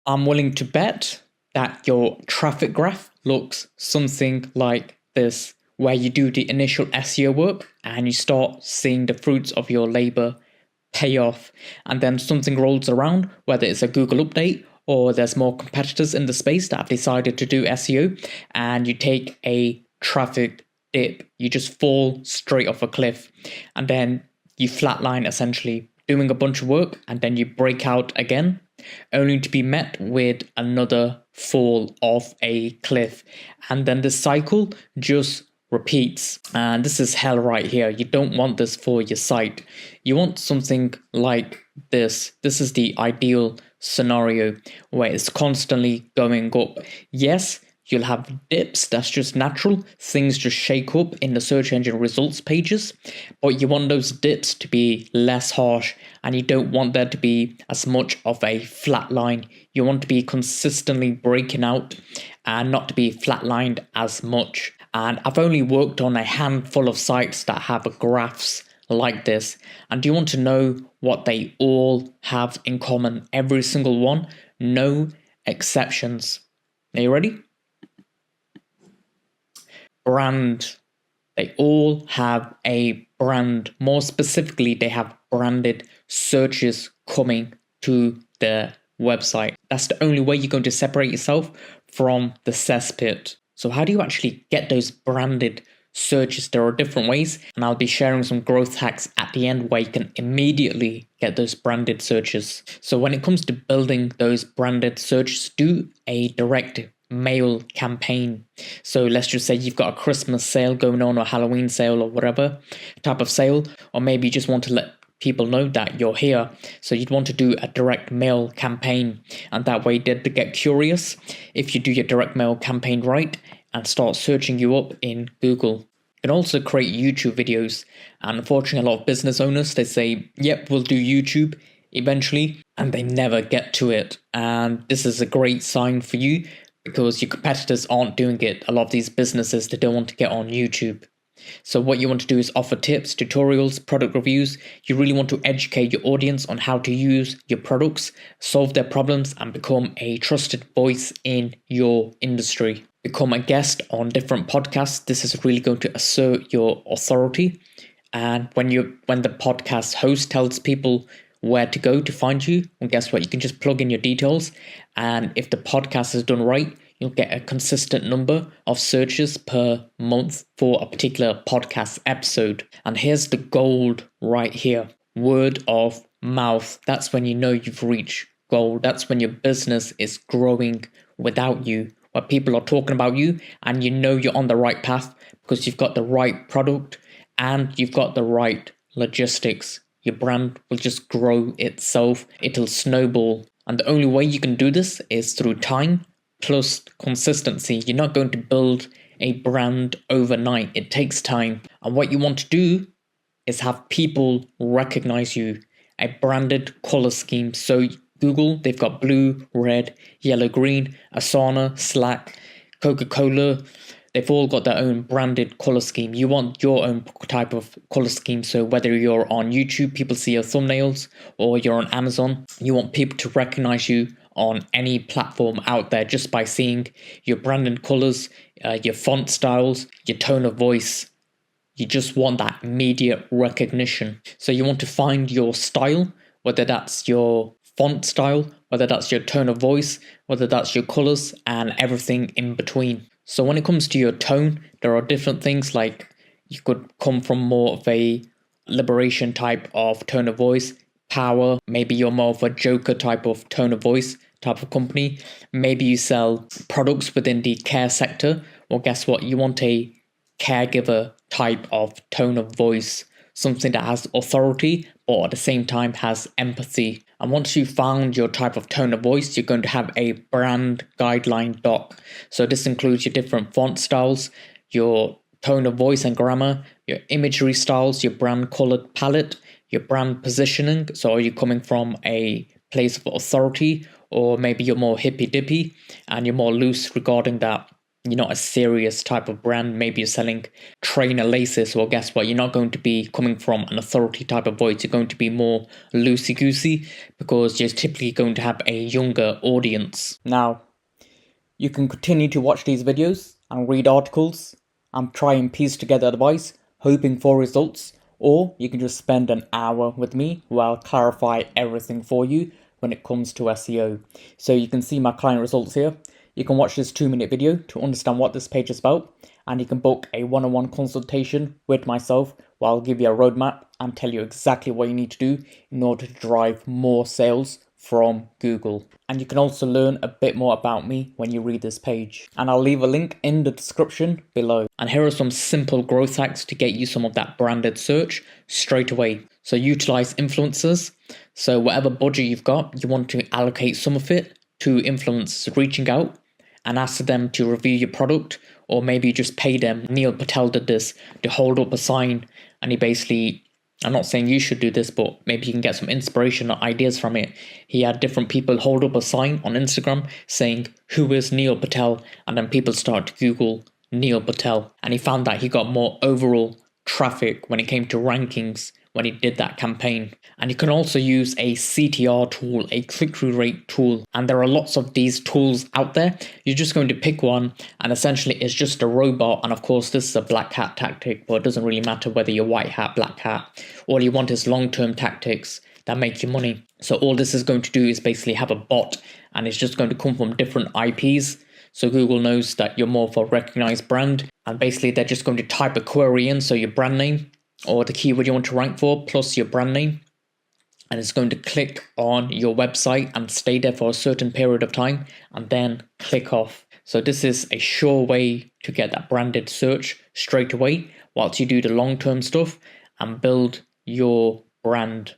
I'm willing to bet that your traffic graph looks something like this, where you do the initial SEO work and you start seeing the fruits of your labor pay off, and then something rolls around, whether it's a Google update or there's more competitors in the space that have decided to do SEO, and you take a traffic dip, you just fall straight off a cliff, and then you flatline essentially, doing a bunch of work, and then you break out again, only to be met with another fall off a cliff. And then the cycle just repeats. And this is hell right here. You don't want this for your site. You want something like this. This is the ideal scenario where it's constantly going up. Yes, you'll have dips, that's just natural. Things just shake up in the search engine results pages, but you want those dips to be less harsh, and you don't want there to be as much of a flat line. You want to be consistently breaking out and not to be flatlined as much. And I've only worked on a handful of sites that have graphs like this. And do you want to know what they all have in common? Every single one, no exceptions. Are you ready? Brand. They all have a brand. More specifically, they have branded searches coming to their website. That's the only way you're going to separate yourself from the cesspit. So how do you actually get those branded searches? There are different ways, and I'll be sharing some growth hacks at the end where you can immediately get those branded searches. So when it comes to building those branded searches, do a direct mail campaign. So let's just say you've got a Christmas sale going on, or Halloween sale, or whatever type of sale, or maybe you just want to let people know that you're here. So you'd want to do a direct mail campaign, and that way they'd get curious if you do your direct mail campaign right and start searching you up in Google. You can also create YouTube videos, and unfortunately a lot of business owners, they say, yep, we'll do YouTube eventually, and they never get to it. And this is a great sign for you, because your competitors aren't doing it. A lot of these businesses, they don't want to get on YouTube. So what you want to do is offer tips, tutorials, product reviews. You really want to educate your audience on how to use your products, solve their problems, and become a trusted voice in your industry. Become a guest on different podcasts. This is really going to assert your authority. And when the podcast host tells people where to go to find you, well, guess what? You can just plug in your details, and if the podcast is done right, you'll get a consistent number of searches per month for a particular podcast episode. And here's the gold right here. Word of mouth. That's when you know you've reached gold. That's when your business is growing without you, where people are talking about you and you know you're on the right path because you've got the right product and you've got the right logistics. Your brand will just grow itself. It'll snowball. And the only way you can do this is through time plus consistency. You're not going to build a brand overnight. It takes time. And what you want to do is have people recognize you. A branded color scheme. So Google, they've got blue, red, yellow, green, Asana, Slack, Coca-Cola. They've all got their own branded color scheme. You want your own type of color scheme. So whether you're on YouTube, people see your thumbnails, or you're on Amazon, you want people to recognize you on any platform out there just by seeing your branded colors, your font styles, your tone of voice. You just want that immediate recognition. So you want to find your style, whether that's your font style, whether that's your tone of voice, whether that's your colors, and everything in between. So when it comes to your tone, there are different things, like you could come from more of a liberation type of tone of voice, power, maybe you're more of a joker type of tone of voice type of company. Maybe you sell products within the care sector. Well, guess what? You want a caregiver type of tone of voice, something that has authority but at the same time has empathy. And once you've found your type of tone of voice, you're going to have a brand guideline doc. So this includes your different font styles, your tone of voice and grammar, your imagery styles, your brand colored palette, your brand positioning. So are you coming from a place of authority, or maybe you're more hippy dippy and you're more loose regarding that? you're not a serious type of brand, maybe you're selling trainer laces, well, guess what? You're not going to be coming from an authority type of voice. You're going to be more loosey-goosey because you're typically going to have a younger audience. Now, you can continue to watch these videos and read articles and try and piece together advice, hoping for results, or you can just spend an hour with me where I'll clarify everything for you when it comes to SEO. So you can see my client results here. You can watch this 2-minute video to understand what this page is about, and you can book a one-on-one consultation with myself where I'll give you a roadmap and tell you exactly what you need to do in order to drive more sales from Google. And you can also learn a bit more about me when you read this page. And I'll leave a link in the description below. And here are some simple growth hacks to get you some of that branded search straight away. So utilize influencers. So whatever budget you've got, you want to allocate some of it to influencers reaching out and ask them to review your product, or maybe just pay them. Neil Patel did this, to hold up a sign, and he basically, I'm not saying you should do this, but maybe you can get some inspiration or ideas from it. He had different people hold up a sign on Instagram saying, "Who is Neil Patel?" And then people start to Google Neil Patel. And he found that he got more overall traffic when it came to rankings when he did that campaign. And you can also use a CTR tool, a click-through rate tool. And there are lots of these tools out there. You're just going to pick one, and essentially it's just a robot. And of course, this is a black hat tactic, but it doesn't really matter whether you're white hat, black hat. All you want is long-term tactics that make you money. So all this is going to do is basically have a bot, and it's just going to come from different IPs. So Google knows that you're more of a recognized brand, and basically they're just going to type a query in, so your brand name or the keyword you want to rank for plus your brand name, and it's going to click on your website and stay there for a certain period of time and then click off. So this is a sure way to get that branded search straight away whilst you do the long-term stuff and build your brand.